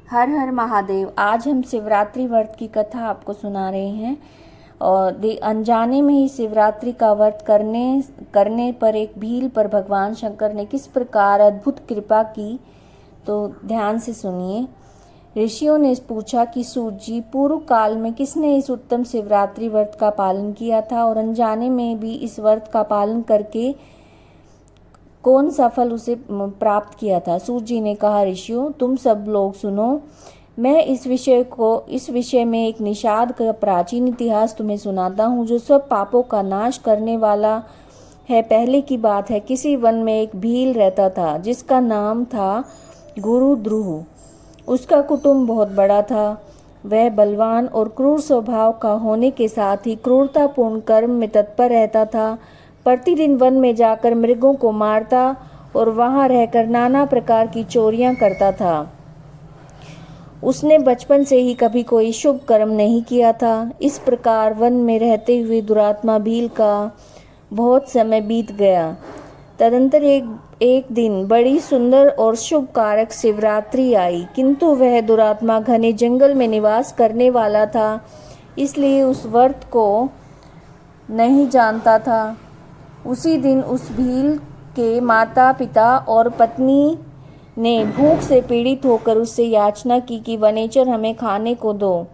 हर हर महादेव। आज हम शिवरात्रि व्रत की कथा आपको सुना रहे हैं। और अनजाने में ही शिवरात्रि का व्रत करने पर एक भील पर भगवान शंकर ने किस प्रकार अद्भुत कृपा की, तो ध्यान से सुनिए। ऋषियों ने पूछा कि सूत जी, पूर्व काल में किसने इस उत्तम शिवरात्रि व्रत का पालन किया था और अनजाने में भी इस व्रत का पालन करके कौन सा फल उसे प्राप्त किया था। सूत जी ने कहा, ऋषियों तुम सब लोग सुनो, मैं इस विषय में एक निषाद का प्राचीन इतिहास तुम्हें सुनाता हूँ जो सब पापों का नाश करने वाला है। पहले की बात है, किसी वन में एक भील रहता था जिसका नाम था गुरु ध्रुव। उसका कुटुंब बहुत बड़ा था। वह बलवान और क्रूर स्वभाव का होने के साथ ही क्रूरतापूर्ण कर्म में तत्पर रहता था। प्रतिदिन वन में जाकर मृगों को मारता और वहां रहकर नाना प्रकार की चोरियां करता था। उसने बचपन से ही कभी कोई शुभ कर्म नहीं किया था। इस प्रकार वन में रहते हुए दुरात्मा भील का बहुत समय बीत गया। तदंतर एक दिन बड़ी सुंदर और शुभ कारक शिवरात्रि आई, किंतु वह दुरात्मा घने जंगल में निवास करने वाला था, इसलिए उस व्रत को नहीं जानता था। उसी दिन उस भील के माता पिता और पत्नी ने भूख से पीड़ित होकर उससे याचना की कि वनेचर हमें खाने को दो।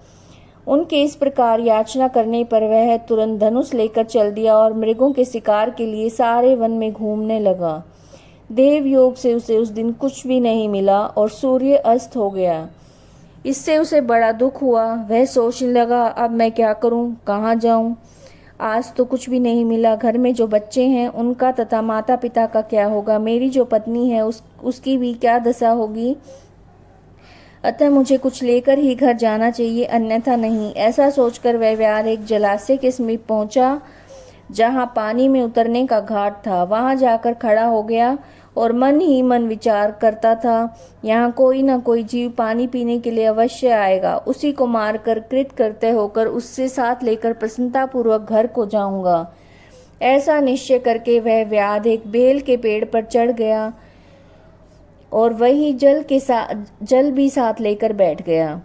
उनके इस प्रकार याचना करने पर वह तुरंत धनुष लेकर चल दिया और मृगों के शिकार के लिए सारे वन में घूमने लगा। देव योग से उसे उस दिन कुछ भी नहीं मिला और सूर्य अस्त हो गया। इससे उसे बड़ा दुख हुआ। वह सोचने लगा, अब मैं क्या करूं, कहाँ जाऊं? आज तो कुछ भी नहीं मिला। घर में जो बच्चे हैं उनका तथा माता पिता का क्या होगा? मेरी जो पत्नी है उसकी भी क्या दशा होगी? अतः मुझे कुछ लेकर ही घर जाना चाहिए, अन्यथा नहीं। ऐसा सोचकर वह व्याध एक जलाशय के समीप पहुंचा जहां पानी में उतरने का घाट था। वहां जाकर खड़ा हो गया और मन ही मन विचार करता था, यहाँ कोई ना कोई जीव पानी पीने के लिए अवश्य आएगा। उसी को मारकर कृतकृत्य होकर उससे साथ लेकर प्रसन्नता पूर्वक घर को जाऊंगा। ऐसा निश्चय करके वह व्याध एक बेल के पेड़ पर चढ़ गया और वही जल भी साथ लेकर बैठ गया।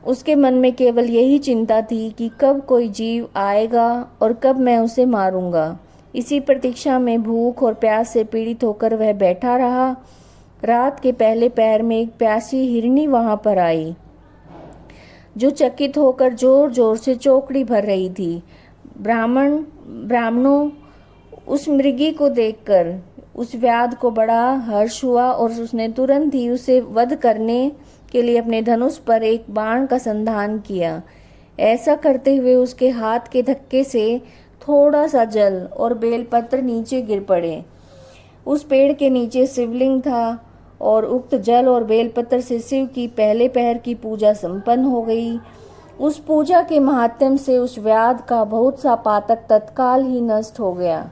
उसके मन में केवल यही चिंता थी कि कब कोई जीव आएगा और कब मैं उसे मारूंगा। इसी प्रतीक्षा में भूख और प्यास से पीड़ित होकर वह बैठा रहा। रात के पहले पहर में एक प्यासी हिरनी वहां पर आई, जो चकित होकर जोर जोर से चौकड़ी भर रही थी। ब्राह्मणों उस मृगी को देखकर उस व्याध को बड़ा हर्ष हुआ और उसने तुरंत ही उसे वध करने के लिए अपने धनुष पर एक बाण का संधान किया। ऐसा करते हुए उसके हाथ के धक्के से थोड़ा सा जल और बेलपत्र नीचे गिर पड़े। उस पेड़ के नीचे शिवलिंग था और उक्त जल और बेलपत्र से शिव की पहले पहर की पूजा संपन्न हो गई। उस पूजा के महात्म्य से उस व्याध का बहुत सा पातक तत्काल ही नष्ट हो गया।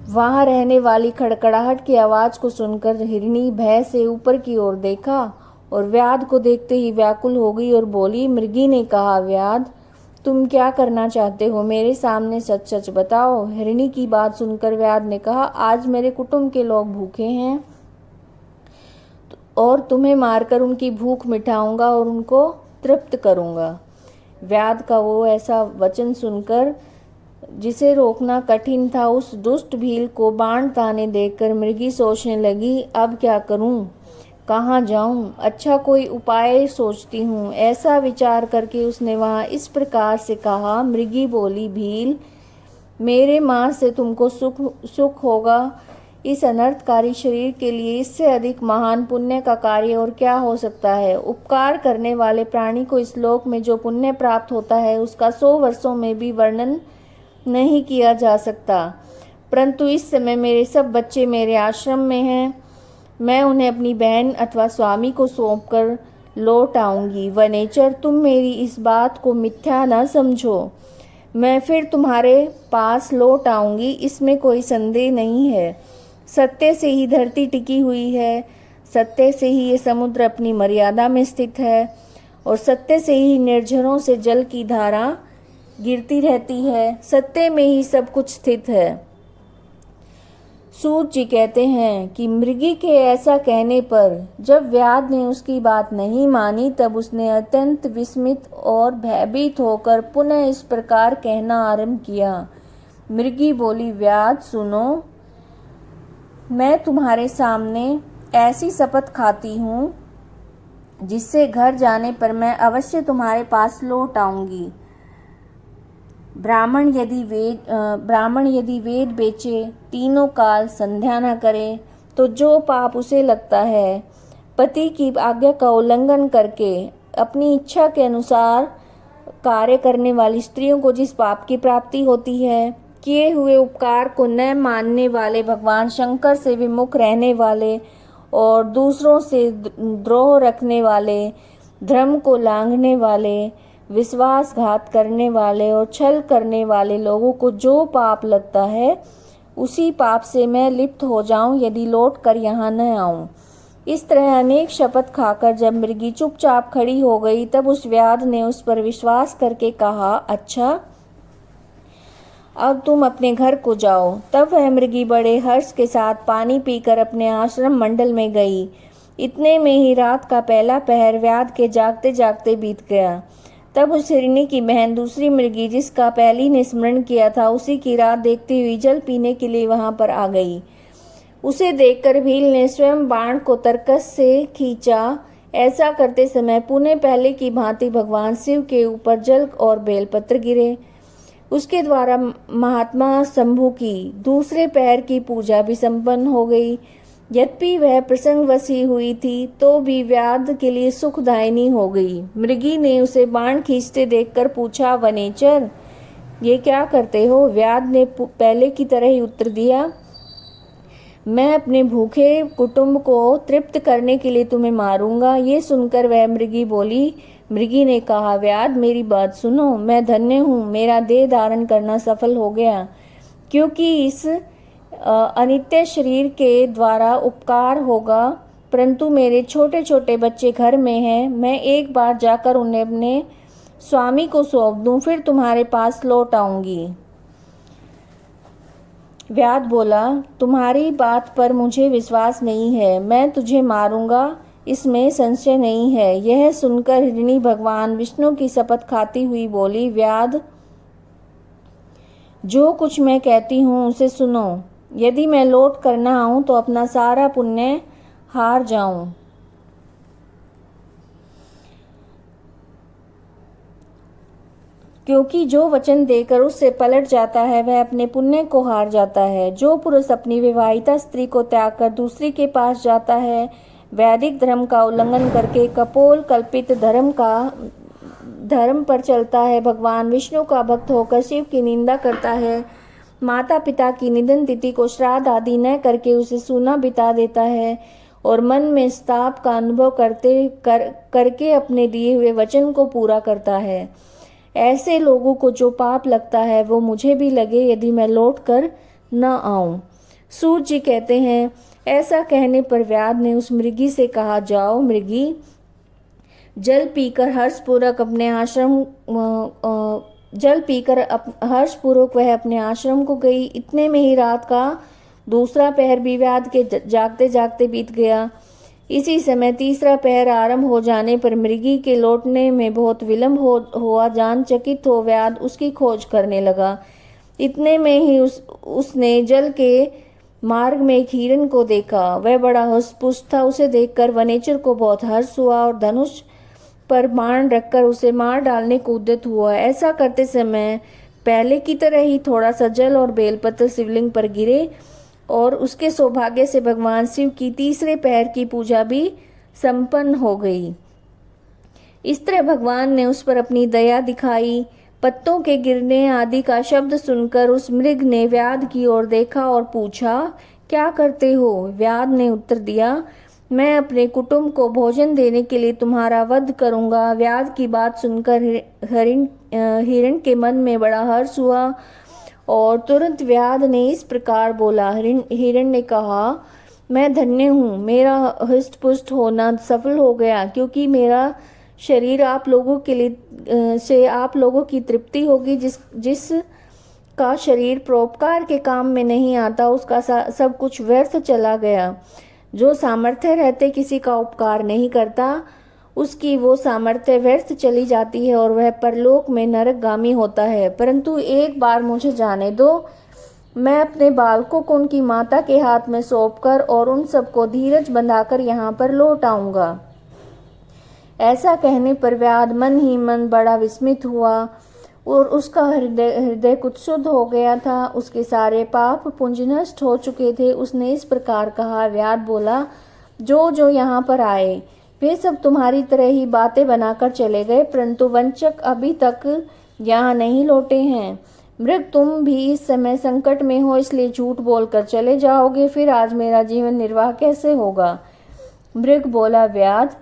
वहां रहने वाली खड़खड़ाहट की आवाज को सुनकर हिरनी भय से ऊपर की ओर देखा और व्याध को देखते ही व्याकुल हो गई और बोली। मृगी ने कहा, व्याध तुम क्या करना चाहते हो? मेरे सामने सच सच बताओ। हिरनी की बात सुनकर व्याध ने कहा, आज मेरे कुटुंब के लोग भूखे हैं और तुम्हें मारकर उनकी भूख मिटाऊंगा और उनको तृप्त करूंगा। व्याध का वो ऐसा वचन सुनकर जिसे रोकना कठिन था, उस दुष्ट भील को बाण ताने देखकर मृगी सोचने लगी, अब क्या करूं, कहाँ जाऊं? अच्छा कोई उपाय सोचती हूँ। ऐसा विचार करके उसने वहां इस प्रकार से कहा। मृगी बोली, भील मेरे मांस से तुमको सुख होगा। इस अनर्थकारी शरीर के लिए इससे अधिक महान पुण्य का कार्य और क्या हो सकता है? उपकार करने वाले प्राणी को इस लोक में जो पुण्य प्राप्त होता है उसका 100 वर्षों में भी वर्णन नहीं किया जा सकता। परंतु इस समय मेरे सब बच्चे मेरे आश्रम में हैं। मैं उन्हें अपनी बहन अथवा स्वामी को सौंपकर लौट आऊंगी। वनेचर तुम मेरी इस बात को मिथ्या न समझो। मैं फिर तुम्हारे पास लौट आऊंगी, इसमें कोई संदेह नहीं है। सत्य से ही धरती टिकी हुई है, सत्य से ही ये समुद्र अपनी मर्यादा में स्थित है और सत्य से ही निर्झरों से जल की धारा गिरती रहती है। सत्य में ही सब कुछ स्थित है। सूत जी कहते हैं कि मृगी के ऐसा कहने पर जब व्याध ने उसकी बात नहीं मानी तब उसने अत्यंत विस्मित और भयभीत होकर पुनः इस प्रकार कहना आरंभ किया। मृगी बोली, व्याध सुनो, मैं तुम्हारे सामने ऐसी शपथ खाती हूँ जिससे घर जाने पर मैं अवश्य तुम्हारे पास लौट आऊंगी। ब्राह्मण यदि वेद बेचे, तीनों काल संध्या न करे, तो जो पाप उसे लगता है, पति की आज्ञा का उल्लंघन करके अपनी इच्छा के अनुसार कार्य करने वाली स्त्रियों को जिस पाप की प्राप्ति होती है, किए हुए उपकार को न मानने वाले, भगवान शंकर से विमुख रहने वाले और दूसरों से द्रोह रखने वाले, धर्म को लांघने वाले, विश्वासघात करने वाले और छल करने वाले लोगों को जो पाप लगता है, उसी पाप से मैं लिप्त हो जाऊं यदि लौट कर यहाँ न आऊं। इस तरह अनेक शपथ खाकर जब मृगी चुपचाप खड़ी हो गई तब उस व्याध ने उस पर विश्वास करके कहा, अच्छा अब तुम अपने घर को जाओ। तब वह मृगी बड़े हर्ष के साथ पानी पीकर अपने आश्रम मंडल में गई। इतने में ही रात का पहला पहर व्याध के जागते जागते बीत गया। तब उस हिरणी की बहन दूसरी मृगी, जिसका पहली ने स्मरण किया था, उसी की रात देखती हुई जल पीने के लिए वहां पर आ गई। उसे देखकर भील ने स्वयं बाण को तरकस से खींचा। ऐसा करते समय पुनः पहले की भांति भगवान शिव के ऊपर जल और बेलपत्र गिरे। उसके द्वारा महात्मा शंभु की दूसरे पैर की पूजा भी संपन्न हो गई। यद्यपि वह प्रसंगवश ही हुई थी तो भी व्याध के लिए सुखदायिनी हो गई। मृगी ने उसे बाण खींचते देखकर पूछा, वनेचर ये क्या करते हो? व्याध ने पहले की तरह ही उत्तर दिया, मैं अपने भूखे कुटुंब को तृप्त करने के लिए तुम्हें मारूंगा। ये सुनकर वह मृगी ने कहा, व्याध मेरी बात सुनो, मैं धन्य हूँ, मेरा देह धारण करना सफल हो गया, क्योंकि इस अनित्य शरीर के द्वारा उपकार होगा, परंतु मेरे छोटे छोटे बच्चे घर में हैं। मैं एक बार जाकर उन्हें अपने स्वामी को सौंप दूं, फिर तुम्हारे पास लौट आऊंगी। व्याध बोला, तुम्हारी बात पर मुझे विश्वास नहीं है, मैं तुझे मारूंगा, इसमें संशय नहीं है। यह सुनकर हिरणी भगवान विष्णु की शपथ खाती हुई बोली, व्याध जो कुछ मैं कहती हूँ उसे सुनो। यदि मैं लौट कर न आऊं तो अपना सारा पुण्य हार जाऊं। क्योंकि जो वचन देकर उससे पलट जाता है वह अपने पुण्य को हार जाता है। जो पुरुष अपनी विवाहिता स्त्री को त्याग कर दूसरी के पास जाता है, वैदिक धर्म का उल्लंघन करके कपोल कल्पित धर्म पर चलता है, भगवान विष्णु का भक्त होकर शिव की निंदा करता है, माता पिता की निधन तिथि को श्राद्ध आदि न करके उसे सूना बिता देता है और मन में स्ताप का अनुभव करके अपने दिए हुए वचन को पूरा करता है, ऐसे लोगों को जो पाप लगता है वो मुझे भी लगे यदि मैं लौट कर न आऊं। सूत जी कहते हैं, ऐसा कहने पर व्याध ने उस मृगी से कहा, जाओ मृगी। जल पीकर हर्षपूर्वक वह अपने आश्रम को गई। इतने में ही रात का दूसरा पहर भी व्याध के जागते जागते बीत गया। इसी समय तीसरा पहर आरंभ हो जाने पर मृगी के लौटने में बहुत विलंब हुआ जान चकित हो व्याध उसकी खोज करने लगा। इतने में ही उसने जल के मार्ग में एक हिरण को देखा। वह बड़ा हुष्ट-पुष्ट था। उसे देखकर वनेचर को बहुत हर्ष हुआ और धनुष पर बाण रखकर उसे मार डालने को उद्यत हुआ। ऐसा करते समय पहले की तरह ही थोड़ा सा जल और बेलपत्र शिवलिंग पर गिरे और उसके सौभाग्य से भगवान शिव की तीसरे पहर की पूजा भी संपन्न हो गई। इस तरह भगवान ने उस पर अपनी दया दिखाई। पत्तों के गिरने आदि का शब्द सुनकर उस मृग ने व्याध की ओर देखा और पूछा, क्या करते हो? व्याध ने उत्तर दिया, मैं अपने कुटुंब को भोजन देने के लिए तुम्हारा वध करूंगा। व्याध की बात सुनकर हिरण के मन में बड़ा हर्ष हुआ और तुरंत व्याध ने इस प्रकार बोला। हिरण ने कहा, मैं धन्य हूँ, मेरा हृष्ट पुष्ट होना सफल हो गया, क्योंकि मेरा शरीर आप लोगों के लिए से आप लोगों की तृप्ति होगी, जिस का शरीर परोपकार के काम में नहीं आता, उसका सब कुछ व्यर्थ चला गया। जो सामर्थ्य रहते किसी का उपकार नहीं करता, उसकी वो सामर्थ्य व्यर्थ चली जाती है और वह परलोक में नरकगामी होता है। परंतु एक बार मुझे जाने दो, मैं अपने बालकों को उनकी माता के हाथ में सौंपकर और उन सबको धीरज बंधाकर यहाँ पर लौट आऊँगा। ऐसा कहने पर व्याध मन ही मन बड़ा विस्मित हुआ और उसका हृदय कुछ शुद्ध हो गया था। उसके सारे पाप पुंज नष्ट हो चुके थे। उसने इस प्रकार कहा। व्याध बोला, जो यहाँ पर आए वे सब तुम्हारी तरह ही बातें बनाकर चले गए, परंतु वंचक अभी तक यहाँ नहीं लौटे हैं। मृग, तुम भी इस समय संकट में हो, इसलिए झूठ बोलकर चले जाओगे, फिर आज मेरा जीवन निर्वाह कैसे होगा? मृग बोला, व्याध,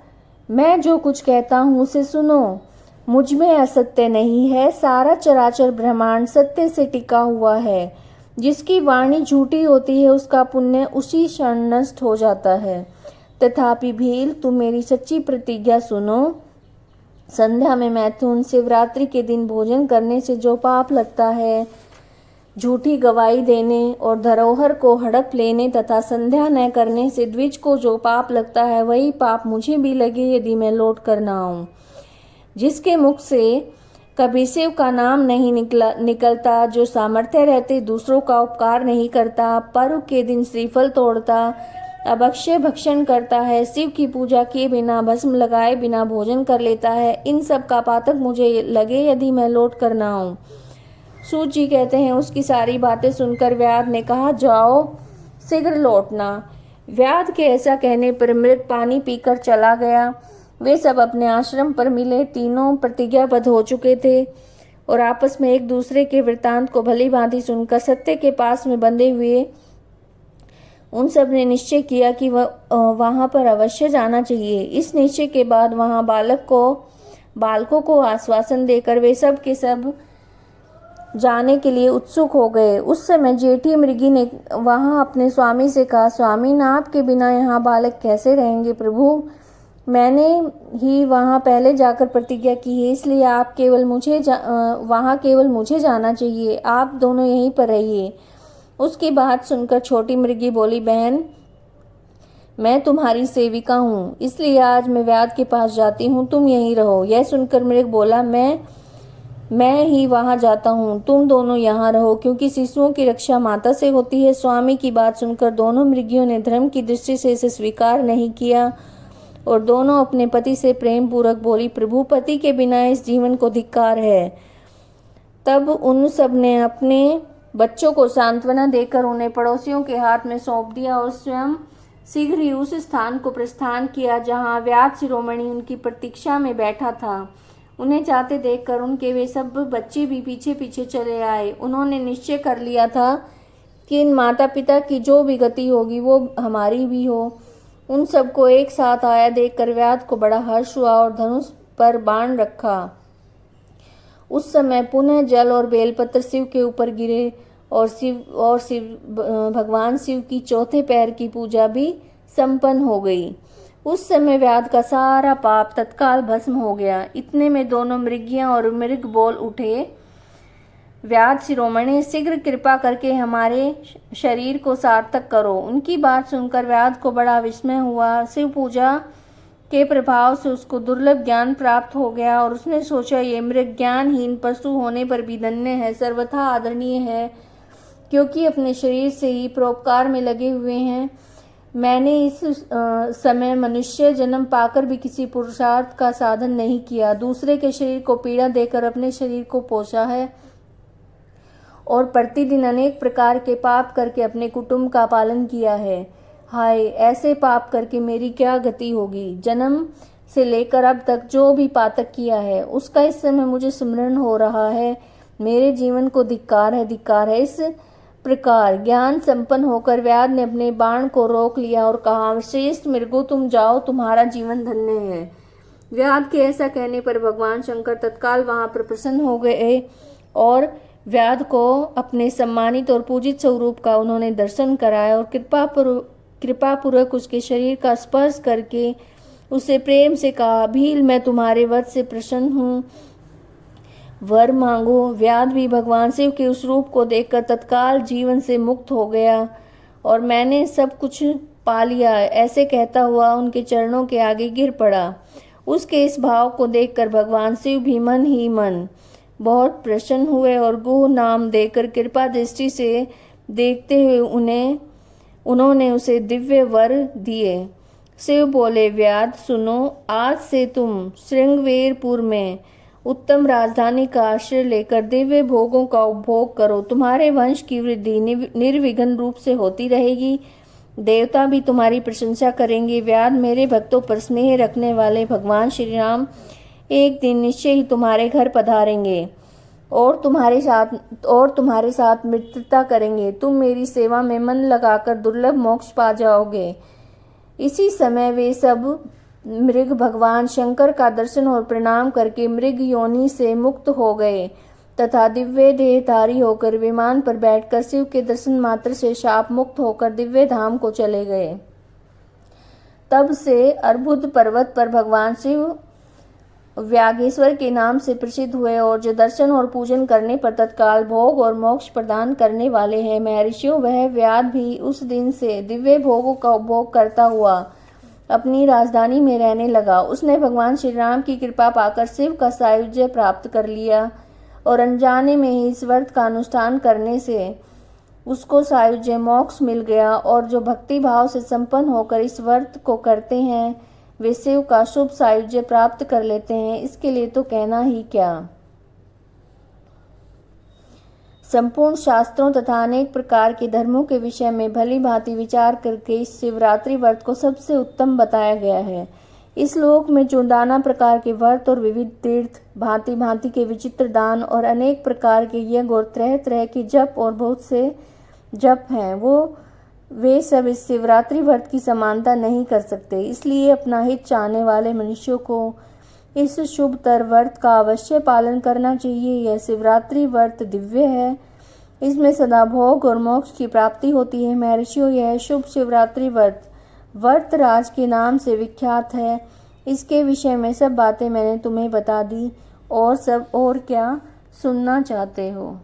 मैं जो कुछ कहता हूँ उसे सुनो। मुझ में असत्य नहीं है, सारा चराचर ब्रह्मांड सत्य से टिका हुआ है। जिसकी वाणी झूठी होती है उसका पुण्य उसी क्षण नष्ट हो जाता है। तथापि भील, तुम मेरी सच्ची प्रतिज्ञा सुनो। संध्या में मैथुन, शिवरात्रि के दिन भोजन करने से जो पाप लगता है, झूठी गवाही देने और धरोहर को हड़प लेने तथा संध्या न करने से द्विज को जो पाप लगता है, वही पाप मुझे भी लगे यदि मैं लौट कर न आऊं। जिसके मुख से कभी शिव का नाम नहीं निकलता, जो सामर्थ्य रहते दूसरों का उपकार नहीं करता, पर्व के दिन श्रीफल तोड़ता, अभक्ष्य भक्षण करता है, शिव की पूजा किए बिना भस्म लगाए बिना भोजन कर लेता है, इन सब का पातक मुझे लगे यदि मैं लौट कर न आऊं। सूत जी कहते हैं, उसकी सारी बातें सुनकर व्याध ने कहा, जाओ शीघ्र लौटना। व्याध के ऐसा कहने पर मृग पानी पीकर चला गया। वे सब अपने आश्रम पर मिले। तीनों प्रतिज्ञाबद्ध हो चुके थे और आपस में एक दूसरे के वृत्तांत को भली भांति सुनकर सत्य के पास में बंधे हुए उन सब ने निश्चय किया कि वहां पर अवश्य जाना चाहिए। इस निश्चय के बाद वहां बालकों को आश्वासन देकर वे सब के सब जाने के लिए उत्सुक हो गए। उस समय जेठी मृगी ने वहां अपने स्वामी से कहा, स्वामी, ना आपके बिना यहाँ बालक कैसे रहेंगे? प्रभु, मैंने ही वहां पहले जाकर प्रतिज्ञा की है, इसलिए आप वहां केवल मुझे जाना चाहिए। आप दोनों यहीं पर रहिए। उसकी बात सुनकर छोटी मृगी बोली, बहन, मैं तुम्हारी सेविका हूँ, इसलिए आज मैं व्याध के पास जाती हूँ, तुम यहीं रहो। यह सुनकर मृग बोला, मैं ही वहां जाता हूँ, तुम दोनों यहाँ रहो, क्योंकि शिशुओं की रक्षा माता से होती है। स्वामी की बात सुनकर दोनों मृगियों ने धर्म की दृष्टि से इसे स्वीकार नहीं किया और दोनों अपने पति से प्रेम पूर्वक बोली, प्रभु, पति के बिना इस जीवन को धिक्कार है। तब उन सब ने अपने बच्चों को सांत्वना देकर उन्हें पड़ोसियों के हाथ में सौंप दिया और स्वयं शीघ्र ही उस स्थान को प्रस्थान किया जहाँ व्याध शिरोमणि उनकी प्रतीक्षा में बैठा था। उन्हें जाते देखकर उनके वे सब बच्चे भी पीछे पीछे चले आए। उन्होंने निश्चय कर लिया था कि इन माता पिता की जो भी गति होगी वो हमारी भी हो। उन सबको एक साथ आया देखकर व्याध को बड़ा हर्ष हुआ और धनुष पर बाण रखा। उस समय पुनः जल और बेलपत्र शिव के ऊपर गिरे और भगवान शिव की चौथे पैर की पूजा भी संपन्न हो गई। उस समय व्याध का सारा पाप तत्काल भस्म हो गया। इतने में दोनों मृगियां और मृग बोल उठे, व्याध शिरोमणि, शीघ्र कृपा करके हमारे शरीर को सार्थक करो। उनकी बात सुनकर व्याध को बड़ा विस्मय हुआ। शिव पूजा के प्रभाव से उसको दुर्लभ ज्ञान प्राप्त हो गया और उसने सोचा, ये मृग ज्ञानहीन पशु होने पर भी धन्य है, सर्वथा आदरणीय है, क्योंकि अपने शरीर से ही परोपकार में लगे हुए हैं। मैंने इस समय मनुष्य जन्म पाकर भी किसी पुरुषार्थ का साधन नहीं किया, दूसरे के शरीर को पीड़ा देकर अपने शरीर को पोषा है और प्रतिदिन अनेक प्रकार के पाप करके अपने कुटुंब का पालन किया है। हाय, ऐसे पाप करके मेरी क्या गति होगी? जन्म से लेकर अब तक जो भी पातक किया है उसका इस समय मुझे स्मरण हो रहा है। मेरे जीवन को धिक्कार है, धिक्कार है। इस प्रकार ज्ञान संपन्न होकर व्याध ने अपने बाण को रोक लिया और कहा, श्रेष्ठ मृगो, तुम जाओ, तुम्हारा जीवन धन्य है। व्याध के ऐसा कहने पर भगवान शंकर तत्काल वहां पर प्रसन्न हो गए और व्याध को अपने सम्मानित और पूजित स्वरूप का उन्होंने दर्शन कराया और कृपापूर्वक उसके शरीर का स्पर्श करके उसे प्रेम से कहा, भील, मैं तुम्हारे वध से प्रसन्न हूँ। वर मांगो। व्याध भी भगवान शिव के उस रूप को देखकर तत्काल जीवन से मुक्त हो गया और मैंने सब कुछ पा लिया ऐसे कहता हुआ उनके चरणों के आगे गिर पड़ा। उसके इस भाव को देखकर भगवान शिव भी मन ही मन बहुत प्रसन्न हुए और गुह नाम देकर कृपा दृष्टि से देखते हुए उन्होंने उसे दिव्य वर दिए। शिव बोले, व्याध सुनो, आज से तुम श्रृंगवेरपुर में उत्तम राजधानी का आश्रय लेकर दिव्य भोगों का उपभोग करो। तुम्हारे वंश की वृद्धि निर्विघ्न रूप से होती रहेगी। देवता भी तुम्हारी प्रशंसा करेंगे। व्याध, मेरे भक्तों पर स्नेह रखने वाले भगवान श्री राम एक दिन निश्चय ही तुम्हारे घर पधारेंगे और तुम्हारे साथ मित्रता करेंगे। तुम मेरी सेवा में मन लगाकर दुर्लभ मोक्ष पा जाओगे। इसी समय वे सब मृग भगवान शंकर का दर्शन और प्रणाम करके मृग योनि से मुक्त हो गए तथा दिव्य देहधारी होकर विमान पर बैठकर शिव के दर्शन मात्र से शाप मुक्त होकर दिव्य धाम को चले गए। तब से अर्बुद पर्वत पर भगवान शिव व्यागेश्वर के नाम से प्रसिद्ध हुए और जो दर्शन और पूजन करने पर तत्काल भोग और मोक्ष प्रदान करने वाले हैं। महर्षियों, वह व्याध भी उस दिन से दिव्य भोगों का उपभोग करता हुआ अपनी राजधानी में रहने लगा। उसने भगवान श्री राम की कृपा पाकर शिव का सायुज्य प्राप्त कर लिया और अनजाने में ही इस व्रत का अनुष्ठान करने से उसको सायुज्य मोक्ष मिल गया। और जो भक्ति भाव से संपन्न होकर इस व्रत को करते हैं वे शिव का शुभ सायुज्य प्राप्त कर लेते हैं। इसके लिए तो कहना ही क्या। संपूर्ण शास्त्रों तथा अनेक प्रकार के धर्मों के विषय में भली भांति विचार करके इस शिवरात्रि व्रत को सबसे उत्तम बताया गया है। इस लोक में जो नाना प्रकार के व्रत और विविध तीर्थ, भांति भांति के विचित्र दान और अनेक प्रकार के यज्ञ और तरह तरह के जप और बहुत से जप हैं, वे सब इस शिवरात्रि व्रत की समानता नहीं कर सकते। इसलिए अपना हित चाहने वाले मनुष्यों को इस शुभतर व्रत का अवश्य पालन करना चाहिए। यह शिवरात्रि व्रत दिव्य है। इसमें सदा भोग और मोक्ष की प्राप्ति होती है। महर्षियों, यह शुभ शिवरात्रि व्रत व्रतराज के नाम से विख्यात है। इसके विषय में सब बातें मैंने तुम्हें बता दी और क्या सुनना चाहते हो।